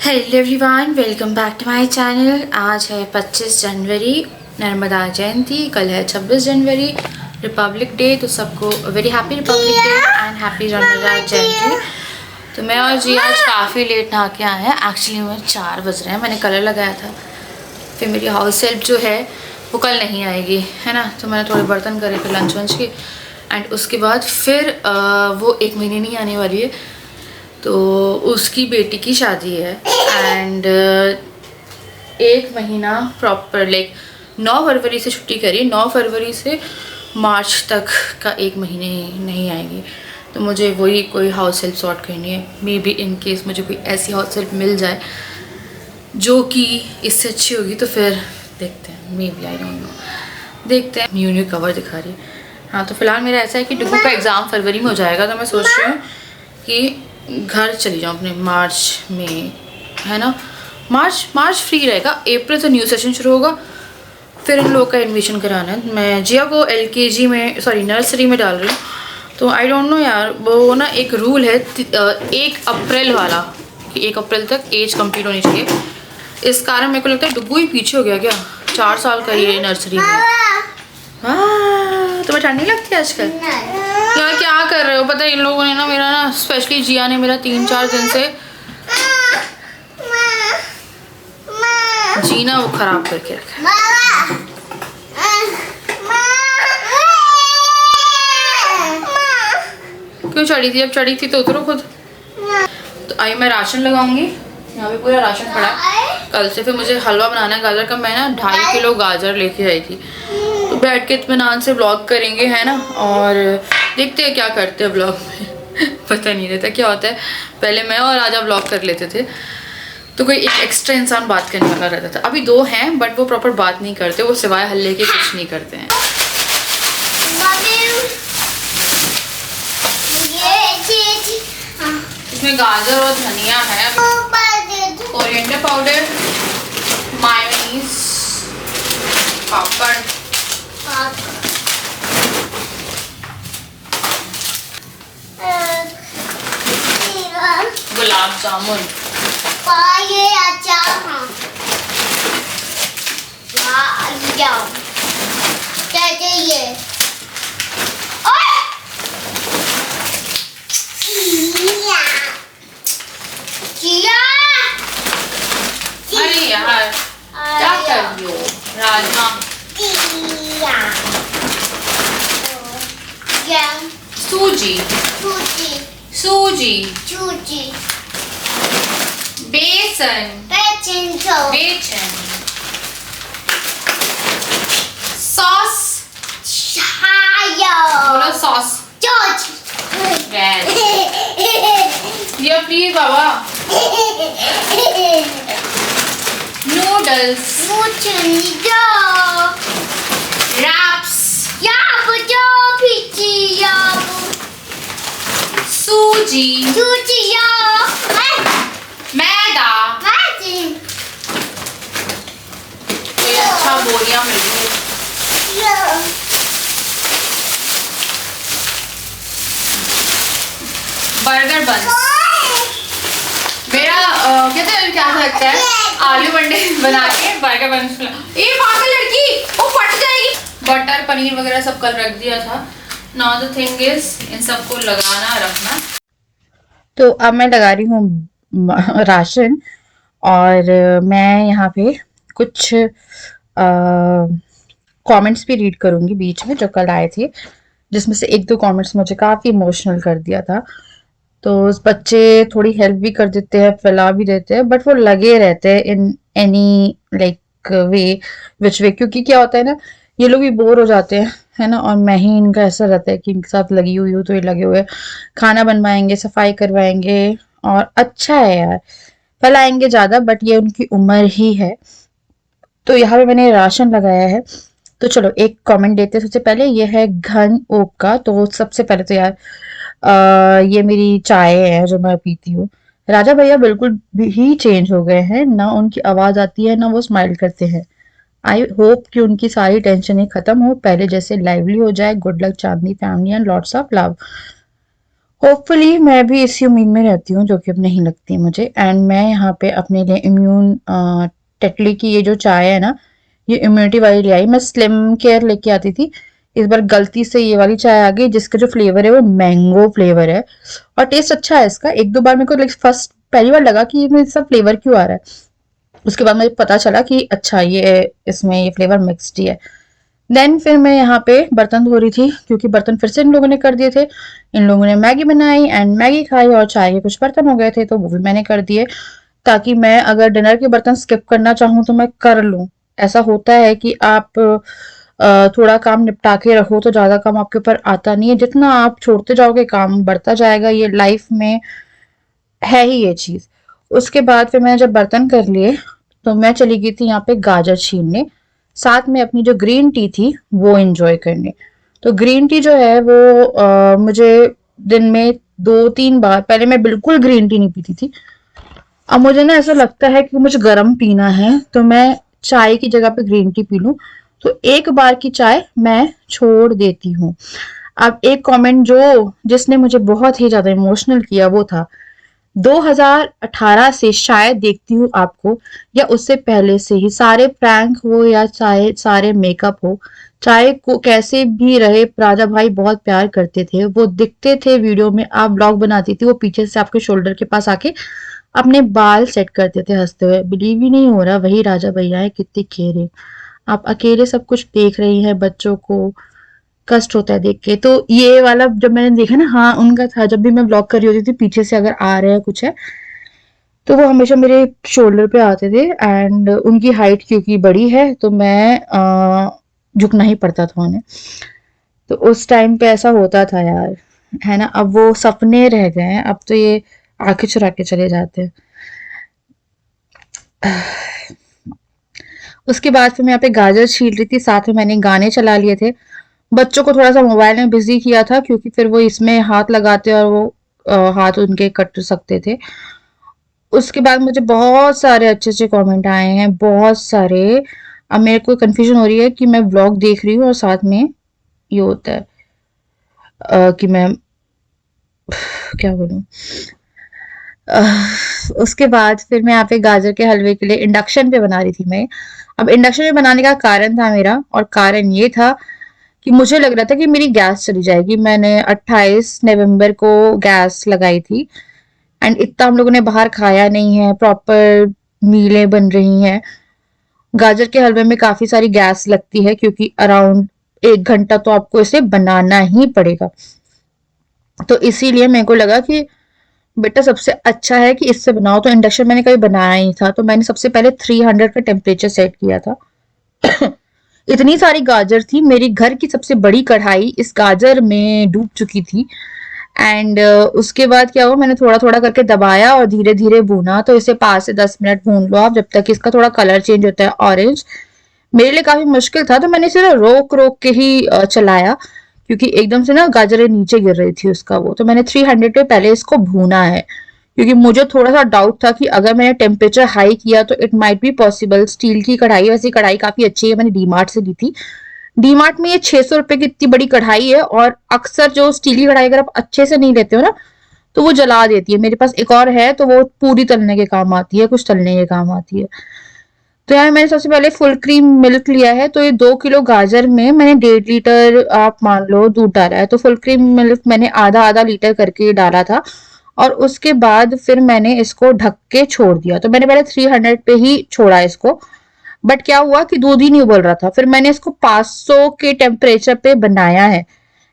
Hello everyone, welcome back to my channel. आज है 25 जनवरी, नर्मदा जयंती। कल है 26 जनवरी, रिपब्लिक डे। तो सबको very happy republic day and happy Narmada Jayanti. तो मैं और जी आज काफ़ी लेट नहा के आए हैं। एक्चुअली में 4 बज रहे हैं। मैंने कलर लगाया था, फिर मेरी हाउस हेल्प जो है वो कल नहीं आएगी, है ना। तो मैंने थोड़े बर्तन करे फिर लंच वंच के, एंड उसके बाद फिर वो 1 महीने नहीं आने वाली है। तो उसकी बेटी की शादी है एंड 1 महीना प्रॉपर लाइक 9 फरवरी से छुट्टी करी, 9 फरवरी से मार्च तक का 1 महीने नहीं आएगी। तो मुझे वही कोई हाउस हेल्प सॉर्ट करनी है। मे बी इन केस मुझे कोई ऐसी हाउस हेल्प मिल जाए जो कि इससे अच्छी होगी तो फिर देखते हैं। Maybe I don't know, देखते हैं। न्यू कवर दिखा रही है। हाँ, तो फिलहाल मेरा ऐसा है कि डुगू का एग्ज़ाम फरवरी में हो जाएगा, तो मैं सोच रही हूँ कि घर चली जाऊँ अपने मार्च में, है ना। मार्च फ्री रहेगा। अप्रैल से न्यू सेशन शुरू होगा, फिर इन लोगों का एडमिशन कराना है। मैं जिया को LKG में नर्सरी में डाल रही हूँ। तो आई डोंट नो यार, वो ना एक रूल है 1 अप्रैल वाला कि 1 अप्रैल तक एज कंप्लीट होनी चाहिए। इस कारण मेरे को लगता है डुगू ही पीछे हो गया क्या। 4 साल का ये नर्सरी में। हाँ, तुम्हें ठंड नहीं लगती आजकल? यार क्या कर रहे हो? पता है इन लोगों ने ना मेरा ना, स्पेशली जिया ने मेरा 3-4 दिन से जीना वो खराब करके रखा है। क्यों चढ़ी थी? अब चढ़ी थी तो उतरो खुद। तो आई मैं राशन लगाऊंगी। यहाँ पे पूरा राशन पड़ा है। कल से फिर मुझे हलवा बनाना है गाजर का। मैं ना 2.5 किलो गाजर लेके आई थी। तो बैठ के इत्मीनान से ब्लॉग करेंगे, है ना। और देखते हैं क्या करते हैं ब्लॉग में। पता नहीं रहता क्या होता है। पहले मैं और राजा ब्लॉग कर लेते थे तो कोई एक एक्स्ट्रा इंसान बात करने वाला रहता था। अभी 2 हैं बट वो प्रॉपर बात नहीं करते, वो सिवाय हल्ले के कुछ नहीं करते हैं। इसमें गाजर और धनिया है, कोरिएंडर पाउडर, मायोनीज, पापड़, गुलाब जामुन, ये अचार क्या चाहिए? अरे यार क्या कर रही हो राजमा? सूजी बेसन सॉस, बोलो सॉस। ये प्लीज बाबा। नूडल्स, रैप्स, सूजी, मैदा। कोई अच्छा बोलियां मिल रही है। बर्गर बन मेरा कहते हैं क्या लगता है, आलू बंडे बना के बर्गर बन। ये पागल लड़की, वो फट जाएगी। बटर पनीर वगैरह सब कल रख दिया था। Now the thing is in सबको लगाना रखना। तो अब मैं लगा रही हूँ राशन, और मैं यहाँ पे कुछ कमेंट्स भी रीड करूंगी बीच में जो कल आए थे, जिसमें से 1-2 कमेंट्स मुझे काफ़ी इमोशनल कर दिया था। तो उस बच्चे थोड़ी हेल्प भी कर देते हैं, फैला भी देते हैं, बट वो लगे रहते हैं इन एनी लाइक वे विच वे। क्योंकि क्या होता है ना, ये लोग भी बोर हो जाते हैं, है ना। और मैं ही इनका ऐसा रहता है कि इनके साथ लगी हुई हूँ तो ये लगे हुए खाना बनवाएंगे, सफाई करवाएंगे, और अच्छा है यार, फैलाएंगे ज़्यादा, बट ये उनकी उम्र ही है। तो यहाँ पे मैंने राशन लगाया है। तो चलो एक कमेंट देते हैं। सबसे पहले ये है घन ओक का। तो सबसे पहले तो यार ये मेरी चाय है जो मैं पीती हूँ। राजा भैया बिल्कुल ही चेंज हो गए हैं, ना उनकी आवाज आती है ना वो स्माइल करते हैं। आई होप कि उनकी सारी टेंशन खत्म हो, पहले जैसे लाइवली हो जाए। Good luck Chandni family and lots of love. Hopefully मैं भी इसी उम्मीद में रहती हूँ, जो कि अब नहीं लगती मुझे। एंड मैं यहाँ पे अपने लिए इम्यून टेटली की ये जो चाय है ना, ये इम्यूनिटी वाली ले आई। मैं स्लिम केयर लेके आती थी, इस बार गलती से ये वाली चाय आ गई, जिसका जो फ्लेवर है वो मैंगो फ्लेवर है और टेस्ट अच्छा है इसका। एक दो बार मेरे को लाइक फर्स्ट पहली बार लगा कि इसमें सब फ्लेवर क्यों आ रहा है, उसके बाद मुझे पता चला कि अच्छा ये इसमें ये फ्लेवर मिक्सड ही है। देन फिर मैं यहाँ पे बर्तन धो रही थी, क्योंकि बर्तन फिर से इन लोगों ने कर दिए थे। इन लोगों ने मैगी बनाई एंड मैगी खाई, और चाय के कुछ बर्तन हो गए थे तो वो भी मैंने कर दिए, ताकि मैं अगर डिनर के बर्तन स्किप करना चाहूँ तो मैं कर लूँ। ऐसा होता है कि आप थोड़ा काम निपटा के रखो तो ज़्यादा काम आपके ऊपर आता नहीं है, जितना आप छोड़ते जाओगे काम बढ़ता जाएगा, ये लाइफ में है ही ये चीज़। उसके बाद फिर मैंने जब बर्तन कर लिए तो मैं चली गई थी यहाँ पे गाजर छीलने, साथ में अपनी जो ग्रीन टी थी वो एंजॉय करने। तो ग्रीन टी जो है वो मुझे दिन में 2-3 बार, पहले मैं बिल्कुल ग्रीन टी नहीं पीती थी, अब मुझे ना ऐसा लगता है कि मुझे गर्म पीना है तो मैं चाय की जगह पे ग्रीन टी पी लूं, तो एक बार की चाय मैं छोड़ देती हूँ। अब एक कमेंट जो जिसने मुझे बहुत ही ज्यादा इमोशनल किया वो था, 2018 से शायद देखती हूँ आपको, या उससे पहले से ही, सारे प्रैंक हो या चाहे सारे मेकअप हो, चाहे को कैसे भी रहे, राजा भाई बहुत प्यार करते थे, वो दिखते थे वीडियो में, आप ब्लॉग बनाती थी वो पीछे से आपके शोल्डर के पास आके अपने बाल सेट करते थे हंसते हुए। बिलीव ही नहीं हो रहा, वही राजा भैया है, कितने खेरे। आप अकेले सब कुछ देख रही हैं, बच्चों को कष्ट होता है देख के। तो ये वाला जब मैंने देखा ना, हाँ उनका था। जब भी मैं ब्लॉग कर रही होती थी पीछे से अगर आ रहे हैं कुछ है तो वो हमेशा मेरे शोल्डर पे आते थे, एंड उनकी हाइट क्योंकि बड़ी है तो मैं झुकना ही पड़ता था उन्हें। तो उस टाइम पे ऐसा होता था यार, है ना। अब वो सपने रह गए हैं, अब तो ये आंखें चुरा के चले जाते हैं। उसके बाद फिर मैं यहाँ पे गाजर छील रही थी, साथ में मैंने गाने चला लिए थे। बच्चों को थोड़ा सा मोबाइल में बिजी किया था, क्योंकि फिर वो इसमें हाथ लगाते और वो हाथ उनके कट सकते थे। उसके बाद मुझे बहुत सारे अच्छे अच्छे कमेंट आए हैं, बहुत सारे। अब मेरे को कंफ्यूजन हो रही है कि मैं व्लॉग देख रही हूँ और साथ में ये होता है कि मैं क्या बोलूँ। उसके बाद फिर मैं यहाँ पे गाजर के हलवे के लिए इंडक्शन पे बना रही थी मैं। अब इंडक्शन पे बनाने का कारण था मेरा, और कारण ये था कि मुझे लग रहा था कि मेरी गैस चली जाएगी। मैंने 28 नवंबर को गैस लगाई थी, एंड इतना हम लोगों ने बाहर खाया नहीं है, प्रॉपर मीलें बन रही हैं। गाजर के हलवे में काफी सारी गैस लगती है, क्योंकि अराउंड 1 घंटा तो आपको इसे बनाना ही पड़ेगा। तो इसीलिए मेरे को लगा कि बेटा सबसे अच्छा है कि इससे बनाओ। तो इंडक्शन मैंने कभी बनाया नहीं था, तो मैंने सबसे पहले 300 का टेम्परेचर सेट किया था। इतनी सारी गाजर थी, मेरी घर की सबसे बड़ी कढ़ाई इस गाजर में डूब चुकी थी। एंड उसके बाद क्या हुआ, मैंने थोड़ा थोड़ा करके दबाया और धीरे धीरे भूना। तो इसे 5 से 10 मिनट भून लो आप, जब तक इसका थोड़ा कलर चेंज होता है ऑरेंज। मेरे लिए काफी मुश्किल था, तो मैंने सिर्फ रोक रोक के ही चलाया, क्योंकि एकदम से ना गाजरें नीचे गिर रही थी उसका वो। तो मैंने 300 पे पहले इसको भूना है, क्योंकि मुझे थोड़ा सा डाउट था कि अगर मैंने टेम्परेचर हाई किया तो it might be possible. Steel की कढ़ाई, वैसी कढ़ाई काफी अच्छी है, मैंने डीमार्ट से ली थी। डीमार्ट में ये 600 रुपए की इतनी बड़ी कढ़ाई है, और अक्सर जो स्टील की कढ़ाई अगर आप अच्छे से नहीं लेते हो ना तो वो जला देती है। मेरे पास एक और है तो वो पूरी तलने के काम आती है, कुछ तलने के काम आती है। तो यार मैंने सबसे पहले फुल क्रीम मिल्क लिया है, तो ये 2 किलो गाजर में मैंने 1.5 लीटर आप मान लो दूध डाला है। तो फुल क्रीम मिल्क मैंने आधा आधा लीटर करके डाला था, और उसके बाद फिर मैंने इसको ढक के छोड़ दिया। तो मैंने पहले 300 पे ही छोड़ा इसको, बट क्या हुआ कि दूध ही नहीं उबल रहा था। फिर मैंने इसको 500 के टेम्परेचर पे बनाया है,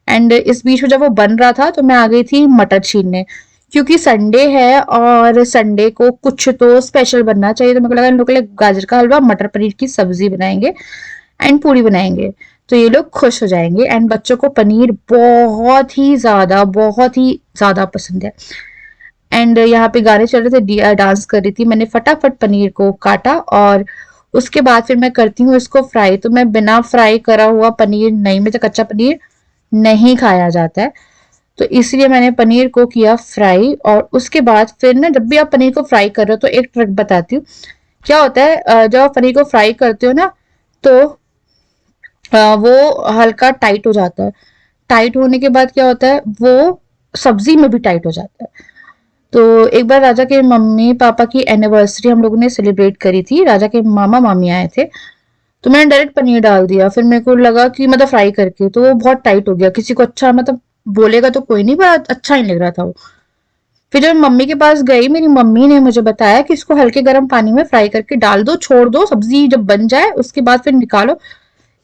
एंड इस बीच में जब वो बन रहा था तो मैं आ गई थी मटर छीलने, क्योंकि संडे है और संडे को कुछ तो स्पेशल बनना चाहिए। तो मेरे को लगा इन लोगों के लिए गाजर का हलवा, मटर पनीर की सब्जी बनाएंगे एंड पूरी बनाएंगे, तो ये लोग खुश हो जाएंगे। एंड बच्चों को पनीर बहुत ही ज्यादा पसंद है। एंड यहाँ पे गाने चल रहे थे, डांस कर रही थी। मैंने फटाफट पनीर को काटा, और उसके बाद फिर मैं करती हूँ इसको फ्राई। तो मैं बिना फ्राई करा हुआ पनीर नहीं, मुझे कच्चा पनीर नहीं खाया जाता है, तो इसलिए मैंने पनीर को किया फ्राई। और उसके बाद फिर ना, जब भी आप पनीर को फ्राई कर रहे हो तो एक ट्रिक बताती हूँ। क्या होता है, जब आप पनीर को फ्राई करते हो ना तो वो हल्का टाइट हो जाता है। टाइट होने के बाद क्या होता है, वो सब्जी में भी टाइट हो जाता है। तो एक बार राजा के मम्मी पापा की एनिवर्सरी हम लोगों ने सेलिब्रेट करी थी, राजा के मामा मामी आए थे, तो मैंने डायरेक्ट पनीर डाल दिया। फिर मेरे को लगा कि मतलब फ्राई करके तो वो बहुत टाइट हो गया, किसी को अच्छा मतलब बोलेगा तो कोई नहीं, पर अच्छा नहीं लग रहा था वो। फिर जब मम्मी के पास गई, मेरी मम्मी ने मुझे बताया कि इसको हल्के गर्म पानी में फ्राई करके डाल दो, छोड़ दो, सब्जी जब बन जाए उसके बाद फिर निकालो,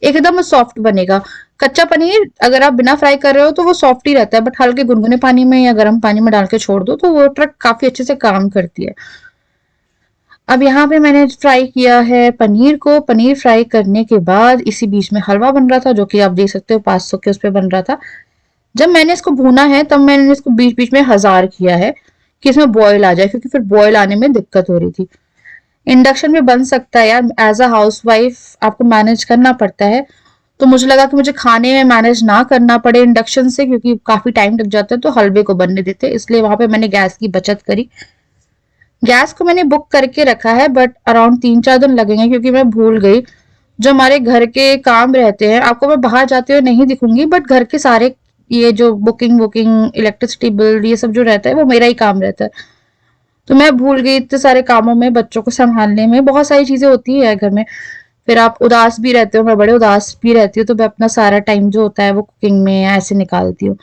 एकदम सॉफ्ट बनेगा। कच्चा पनीर अगर आप बिना फ्राई कर रहे हो तो वो सॉफ्ट ही रहता है, बट हल्के गुनगुने पानी में या गर्म पानी में डाल के छोड़ दो तो वो ट्रिक काफी अच्छे से काम करती है। अब यहाँ पे मैंने फ्राई किया है पनीर को। पनीर फ्राई करने के बाद इसी बीच में हलवा बन रहा था, जो कि आप देख सकते हो 500 के उस पर बन रहा था। जब मैंने इसको भूना है तब मैंने इसको बीच बीच में हजार किया है कि इसमें बॉयल आ जाए, क्योंकि फिर बॉयल आने में दिक्कत हो रही थी। इंडक्शन में बन सकता है यार, एज अ हाउस वाइफ आपको मैनेज करना पड़ता है। तो मुझे लगा कि मुझे खाने में मैनेज ना करना पड़े इंडक्शन से, क्योंकि काफी टाइम लग जाता है, तो हलवे को बनने देते, इसलिए वहां पे मैंने गैस की बचत करी। गैस को मैंने बुक करके रखा है, बट अराउंड 3-4 दिन लगेंगे, क्योंकि मैं भूल गई। जो हमारे घर के काम रहते हैं, आपको मैं बाहर जाते हुए नहीं दिखूंगी, बट घर के सारे ये जो बुकिंग वुकिंग इलेक्ट्रिसिटी बिल ये सब जो रहता है वो मेरा ही काम रहता है। तो मैं भूल गई इतने सारे कामों में, बच्चों को संभालने में बहुत सारी चीजें होती है घर में। फिर आप उदास भी रहते हो, मैं बड़े उदास भी रहती हूँ, तो मैं अपना सारा टाइम जो होता है वो कुकिंग में ऐसे निकालती हूँ।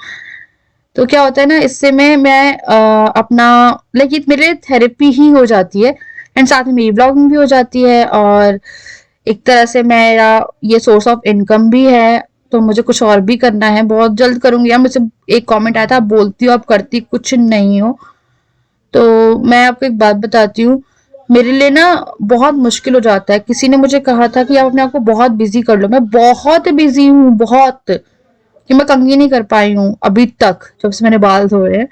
तो क्या होता है ना, इससे मैं अपना लाइक ये मेरे थेरेपी ही हो जाती है, एंड साथ में मेरी ब्लॉगिंग भी हो जाती है, और एक तरह से मेरा ये सोर्स ऑफ इनकम भी है। तो मुझे कुछ और भी करना है, बहुत जल्द करूंगी यार। मुझसे एक कमेंट आया था, आप बोलती हो आप करती कुछ नहीं हो। तो मैं आपको एक बात बताती हूँ, मेरे लिए ना बहुत मुश्किल हो जाता है। किसी ने मुझे कहा था कि आप अपने आप को बहुत बिजी कर लो, मैं बहुत बिजी हूँ, बहुत, कि मैं कंघी नहीं कर पाई हूँ अभी तक जब से मैंने बाल धोए हैं।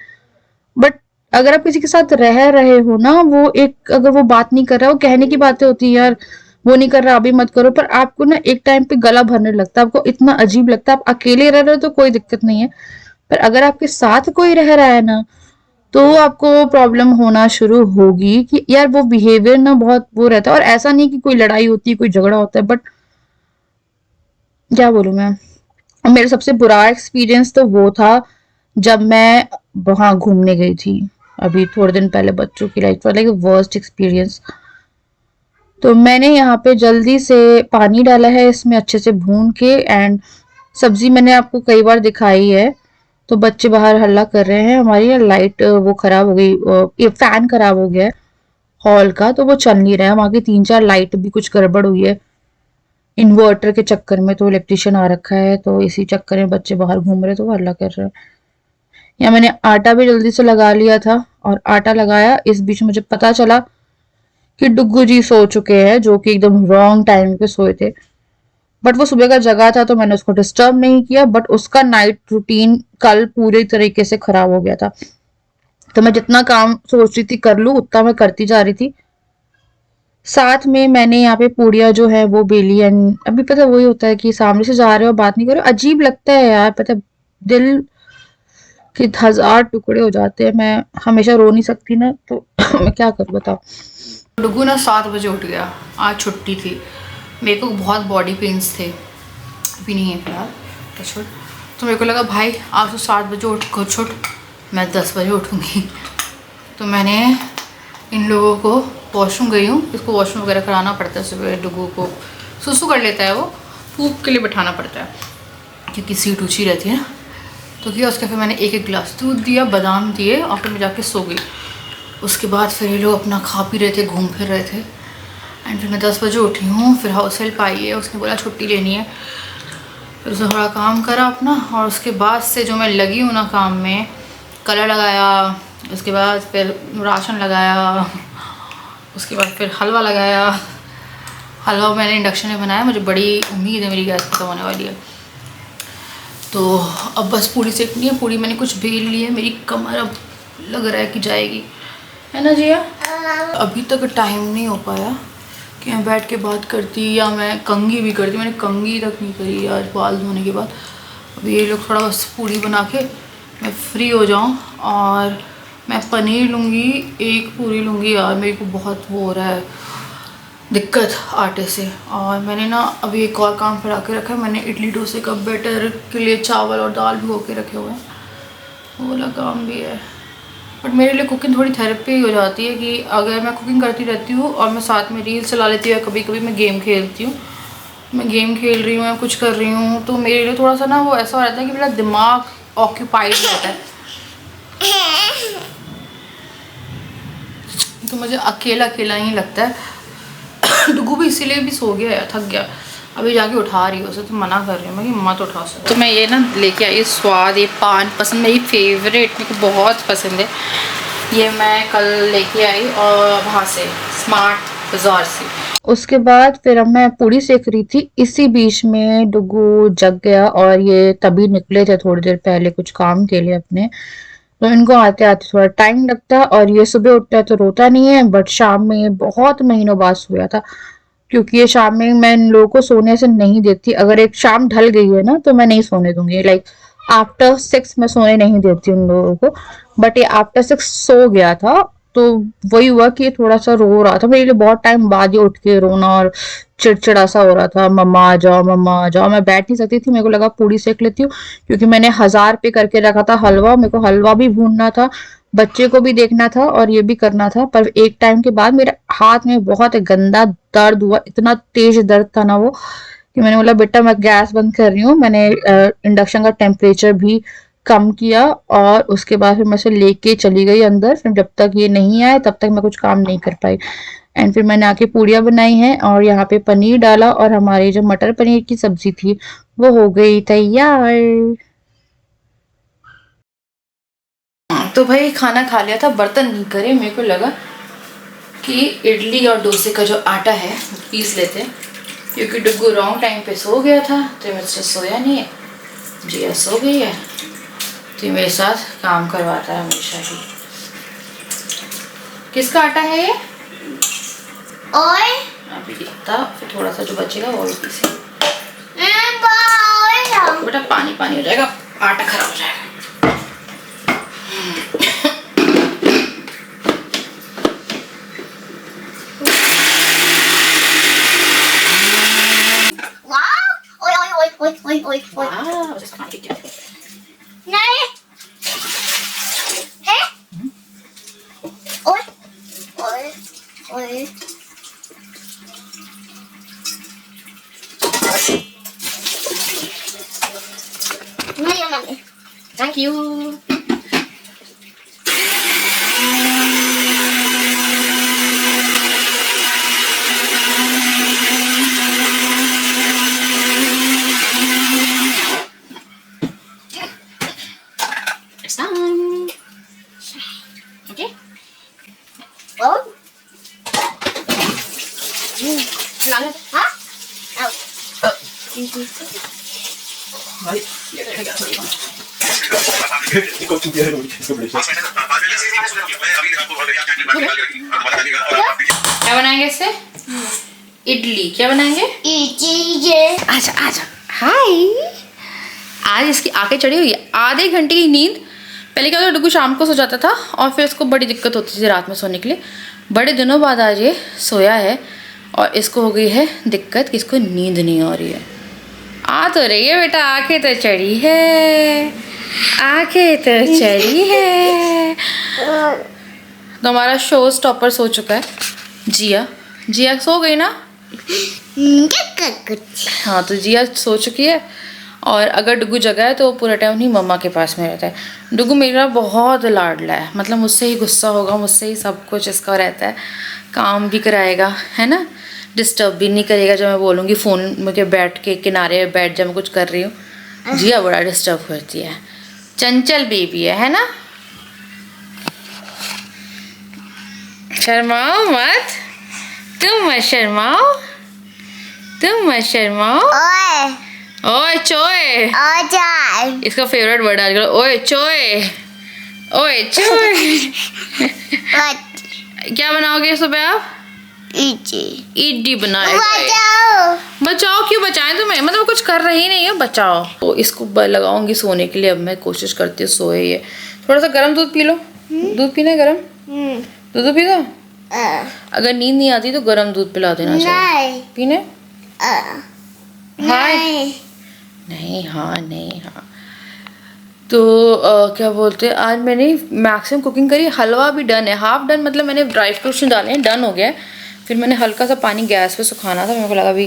बट अगर आप किसी के साथ रह रहे हो ना, वो एक अगर वो बात नहीं कर रहा, वो कहने की बातें होती है यार, वो नहीं कर रहा अभी मत करो, पर आपको ना एक टाइम पे गला भरने लगता है, आपको इतना अजीब लगता है। आप अकेले रह रहे हो तो कोई दिक्कत नहीं है, पर अगर आपके साथ कोई रह रहा है ना, तो आपको प्रॉब्लम होना शुरू होगी कि यार वो बिहेवियर ना बहुत वो रहता है। और ऐसा नहीं कि कोई लड़ाई होती है, कोई झगड़ा होता है, बट क्या बोलूं मैं, मेरा सबसे बुरा एक्सपीरियंस तो वो था जब मैं वहां घूमने गई थी अभी थोड़े दिन पहले। बच्चों की लाइफ लाइक वर्स्ट एक्सपीरियंस। तो मैंने यहाँ पे जल्दी से पानी डाला है इसमें अच्छे से भून के, एंड सब्जी मैंने आपको कई बार दिखाई है। तो बच्चे बाहर हल्ला कर रहे हैं, हमारी ना लाइट वो खराब हो गई, ये फैन खराब हो गया है हॉल का, तो वो चल नहीं रहा है। वहां की 3-4 लाइट भी कुछ गड़बड़ हुई है इन्वर्टर के चक्कर में, तो इलेक्ट्रिशियन आ रखा है, तो इसी चक्कर में बच्चे बाहर घूम रहे तो वो हल्ला कर रहे हैं। या मैंने आटा भी जल्दी से लगा लिया था, और आटा लगाया इस बीच मुझे पता चला कि डुग्गू जी सो चुके हैं, जो कि एकदम रॉन्ग टाइम पे सोए थे। बट वो सुबह का जगह था तो मैंने उसको डिस्टर्ब नहीं किया, बट उसका नाइट रूटीन कल पूरी तरीके से खराब हो गया था। तो मैं जितना काम सोच रही थी कर लूं, उतना मैं करती जा रही थी। साथ में मैंने यहाँ पे पूड़ियाँ जो है वो बेली, एंड अभी पता वही होता है कि सामने से जा रहे हो बात नहीं करो, अजीब लगता है यार, पता दिल के 1000 टुकड़े हो जाते हैं। मैं हमेशा रो नहीं सकती ना, तो मैं क्या करूँ बताओ। डुगू ना 7 बजे उठ गया, आज छुट्टी थी। मेरे को बहुत बॉडी पेन्स थे, अभी नहीं है फिलहाल तो छोड़। तो मेरे को लगा भाई आज तो 7 बजे उठ को छुट, मैं 10 बजे उठूँगी। तो मैंने इन लोगों को वॉशरूम गई हूँ, इसको वॉशरूम वगैरह कराना पड़ता है सुबह। डुगू को सुसु कर लेता है, वो पूप के लिए बैठाना पड़ता है क्योंकि सीट ऊँची रहती है ना। तो किया उसके, फिर मैंने एक गिलास दूध दिया, बादाम दिए, और फिर मैं जाके सो गई। उसके बाद फिर ये लोग अपना खा पी रहे थे, घूम फिर रहे थे, एंड फिर मैं 10 बजे उठी हूँ। फिर हाउस हेल्प आई है, उसने बोला छुट्टी लेनी है, फिर उसने थोड़ा काम करा अपना, और उसके बाद से जो मैं लगी हूँ ना काम में, कलर लगाया, उसके बाद फिर राशन लगाया, उसके बाद फिर हलवा लगाया। हलवा मैंने इंडक्शन में बनाया, मुझे बड़ी उम्मीद है मेरी गैस खत्म होने वाली है। तो अब बस पूरी सेकनी है। पूरी मैंने कुछ बेल ली है, मेरी कमर अब लग रहा है कि जाएगी, है ना जिया। अभी तक टाइम नहीं हो पाया कि मैं बैठ के बात करती या मैं कंघी भी करती। मैंने कंघी तक नहीं करी आज बाल धोने के बाद। अभी ये लोग थोड़ा बस पूरी बना के मैं फ्री हो जाऊँ, और मैं पनीर लूँगी, एक पूरी लूँगी यार। मेरे को बहुत वो हो रहा है दिक्कत आटे से। और मैंने ना अभी एक और काम फड़ा के रखा है, मैंने इडली डोसे का बैटर के लिए चावल और दाल भिगो के रखे हुए हैं। वो वाला काम भी है। बट मेरे लिए कुकिंग थोड़ी थेरेपी हो जाती है कि अगर मैं कुकिंग करती रहती हूँ और मैं साथ में रील चला लेती हूँ या कभी कभी मैं गेम खेलती हूँ, मैं गेम खेल रही हूँ या कुछ कर रही हूँ, तो मेरे लिए थोड़ा सा ना वो ऐसा हो रहता है कि मेरा दिमाग ऑक्यूपाइड रहता है। तो मुझे अकेला अकेला ही लगता है। डुगू भी इसीलिए भी सो गया है, थक गया। अभी जाके उठा रही हो उसे, तो मना कर रही हूँ मैं कि मत उठा सकते। तो मैं ये ना लेके आई स्वाद, ये पान पसंद, मेरी फेवरेट, मेरे को बहुत पसंद है। ये मैं कल लेके आई और वहाँ से स्मार्ट बाजार से। उसके बाद फिर अब मैं पूड़ी सेक रही थी, इसी बीच में डुगू जग गया और ये तभी निकले थे थोड़ी देर पहले कुछ काम के लिए अपने। तो इनको आते आते थोड़ा टाइम लगता है और ये सुबह उठता है तो रोता नहीं है, बट शाम में बहुत महीनों बाद सोया था, क्योंकि ये शाम में मैं इन लोगों को सोने से नहीं देती। अगर एक शाम ढल गई है ना तो मैं नहीं सोने दूंगी, लाइक आफ्टर 6 मैं सोने नहीं देती उन लोगों को। बट ये आफ्टर 6 सो गया था, तो वही हुआ कि ये थोड़ा सा रो रहा था मेरे लिए, बहुत टाइम बाद ही उठ के रोना और चिड़चिड़ा सा हो रहा था, मम्मा आ जाओ मम्मा आ जाओ। मैं बैठ नहीं सकती थी, मेरे को लगा पूड़ी सेक लेती हूँ, क्योंकि मैंने 1000 पे करके रखा था हलवा, मेरे को हलवा भी भूनना था, बच्चे को भी देखना था और ये भी करना था। पर एक टाइम के बाद मेरे हाथ में बहुत गंदा दर्द हुआ, इतना तेज दर्द था ना वो, कि मैंने बोला बेटा मैं गैस बंद कर रही हूँ। मैंने इंडक्शन का टेम्परेचर भी कम किया और उसके बाद फिर मैं उसे लेके चली गई अंदर। फिर जब तक ये नहीं आए तब तक मैं कुछ काम नहीं कर पाई। एंड फिर मैंने आके पूड़ियाँ बनाई हैं और यहाँ पे पनीर डाला और हमारी जो मटर पनीर की सब्जी थी वो हो गई तैयार। तो भाई खाना खा लिया था, बर्तन नहीं करे, मेरे को लगा कि इडली और डोसे का जो आटा है वो पीस लेते हैं, क्योंकि डुग्गू रॉन्ग टाइम पे सो गया था तो मुझसे सोया नहीं है, जिया सो गई है, तो मेरे साथ काम करवाता है हमेशा ही। किसका आटा है ये? और अभी इतना, फिर थोड़ा सा जो बचेगा वो भी पीसे। और बेटा पानी पानी हो जाएगा, आटा खराब हो जाएगा। नहीं है ओए ओए ओए नहीं mummy thank you. It's done. Okay. और हाँ क्या बनाएंगे इससे? इडली। क्या बनाएंगे? ये आजा आजा। हाय, आज इसकी आंखें चढ़ी हुई है, आधे घंटे की नींद। पहले क्या होता डुगू शाम को सो जाता था और फिर इसको बड़ी दिक्कत होती थी रात में सोने के लिए। बड़े दिनों बाद आज ये सोया है और इसको हो गई है दिक्कत कि इसको नींद नहीं आ रही है। आ तो रही है बेटा, आंखें तो चढ़ी है, आंखें तो चढ़ी है। तो हमारा शो स्टॉपर सो चुका है। जिया, जिया सो गई ना? हाँ, तो जिया सो चुकी है और अगर डुगू जगा है तो पूरा टाइम नहीं मम्मा के पास में रहता है। डुगू मेरा बहुत लाडला है, मतलब मुझसे ही गुस्सा होगा, मुझसे ही सब कुछ इसका रहता है, काम भी कराएगा है ना, डिस्टर्ब भी नहीं करेगा जब मैं बोलूँगी फ़ोन में बैठ के किनारे बैठ जा मैं कुछ कर रही हूँ। जिया बड़ा डिस्टर्ब करती है, चंचल बेबी है ना। शर्माओ मत, तुम मत शर्माओ, तुम मत शर्माओ। ओए ओए चोए, आजा इसका फेवरेट वर्ड आजकल, ओए चोए, ओए चोए। क्या बनाओगे सुबह आप? इडली बनाएगा। बचाओ बचाओ क्यों बचाएं तुम्हें, मतलब कुछ कर रही नहीं है, बचाओ। तो इसको लगाऊंगी सोने के लिए। अब मैं कोशिश करती हूँ सोए ये। थोड़ा सा गर्म दूध पी लो। दूध पीना है गरम? दूध पी दो। अगर नींद नहीं आती तो गर्म दूध पिला देना चाहिए। पीने? हाय नहीं, हाँ नहीं, हाँ। तो क्या बोलते हैं, आज मैंने मैक्सिमम कुकिंग करी। हलवा भी डन है, हाफ डन, मतलब मैंने ड्राई फ्रूट्स डाले हैं, डन हो गया है। फिर मैंने हल्का सा पानी गैस पे सुखाना था, मेरे को लगा अभी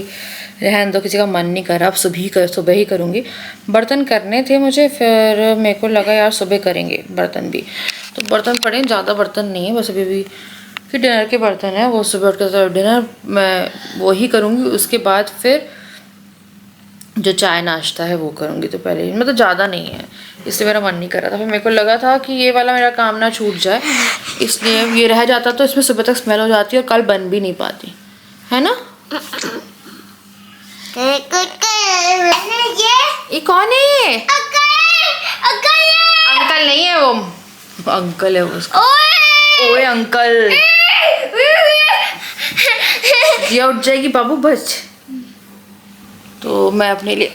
रहने दो, किसी का मन नहीं कर रहा, अब सुबह ही करूँगी। बर्तन करने थे मुझे, फिर मेरे को लगा यार सुबह करेंगे बर्तन भी। तो बर्तन पड़े, ज़्यादा बर्तन नहीं है, बस अभी फिर डिनर के बर्तन है, वो सुबह उठ कर डिनर मैं वो ही करूँगी। उसके बाद फिर जो चाय नाश्ता है वो करूँगी। तो पहले मतलब ज़्यादा नहीं है, इसलिए मेरा मन नहीं कर रहा था। फिर मेरे को लगा था कि ये वाला मेरा काम ना छूट जाए, इसलिए ये रह जाता तो इसमें सुबह तक स्मेल हो जाती और कल बन भी नहीं पाती, है ना। ये कौन है? अंकल नहीं है वो, अंकल है वो उसका। ओए अंकल, जिया उठ जाएगी बाबू, बच। तो मैं अपने लिए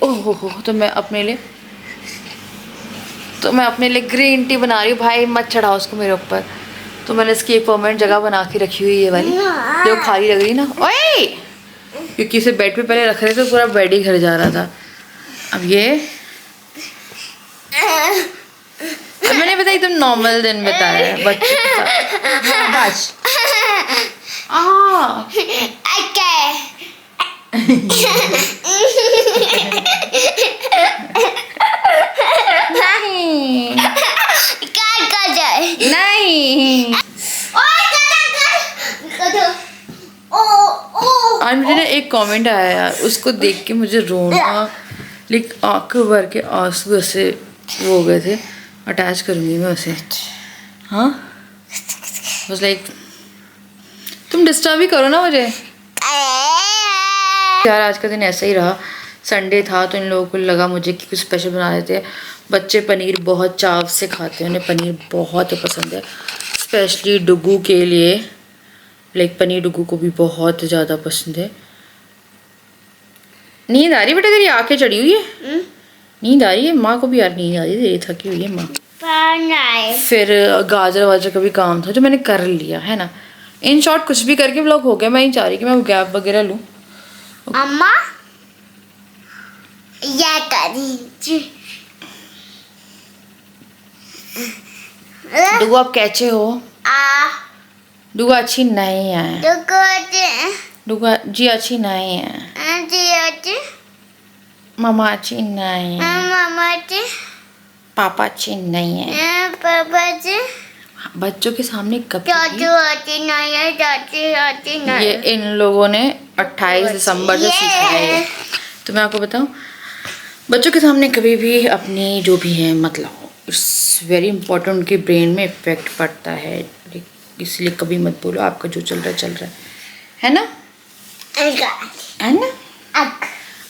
तो मैं अपने लिए ग्रीन टी बना रही हूँ। भाई मत चढ़ाओ उसको मेरे ऊपर। तो मैंने इसकी एक परमानेंट जगह बना के रखी हुई है, ये वाली जो खाली लग रही ना। ओए, क्योंकि इसे बेड पे पहले रख रहे थे, पूरा बेड ही घर जा रहा था। अब ये अब मैंने बताया एकदम नॉर्मल दिन बताया है बच्चे के साथ। बस नहीं। आज मुझे ना एक कमेंट आया यार, उसको देख के मुझे रोना, लाइक आंखों भर के आंसू ऐसे वो हो गए थे। अटैच करूँगी मैं उसे। हाँ, बस लाइक तुम डिस्टर्ब ही करो ना मुझे यार। आज का दिन ऐसा ही रहा, संडे था तो इन लोगों को लगा मुझे कि कुछ स्पेशल बना देते हैं। बच्चे पनीर बहुत चाव से खाते हैं, उन्हें पनीर बहुत पसंद है, स्पेशली डुगू के लिए। लाइक पनीर डुगू को भी बहुत ज़्यादा पसंद है। नींद आ रही बेटा तेरी, आंखें चढ़ी हुई है। नींद आ रही है, माँ को भी यार नींद आ रही है, थकी हुई है माँ। फिर गाजर वाजर का भी काम था जो मैंने कर लिया है ना। इन शॉर्ट कुछ भी करके व्लॉग हो गया। मैं नहीं चाह रही कि मैं गैप वगैरह लूँ। अम्मा ये करी डुगू आप कैसे हो? डुगू अच्छी नहीं है, डुगू जी अच्छी नहीं है, मामा अच्छी नहीं है, पापा अच्छी नहीं है। बच्चों के सामने कभी ये इन लोगों ने 28 दिसंबर से सिखाया है। तो मैं आपको बताऊं, बच्चों के सामने कभी भी अपनी जो भी है मतलब इट्स वेरी इंपॉर्टेंट, उनके ब्रेन में इफेक्ट पड़ता है, इसलिए कभी मत बोलो आपका जो चल रहा है ना, है ना,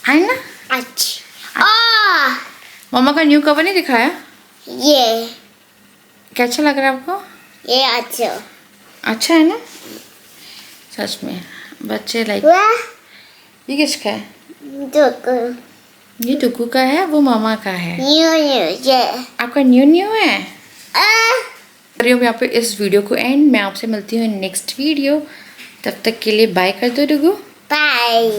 है ना। अच्छा, मम्मा का न्यू कवर नहीं दिखाया? ये कैसा लग रहा है आपको? ये अच्छा है ना, सच में। बच्चे लाइक ये किसका है? ये डुगू का है, वो मामा का है। ये आपका न्यू है। करियो मैं यहाँ पे इस वीडियो को एंड। मैं आपसे मिलती हूँ नेक्स्ट वीडियो, तब तक के लिए बाय कर दो डुगू। बाय।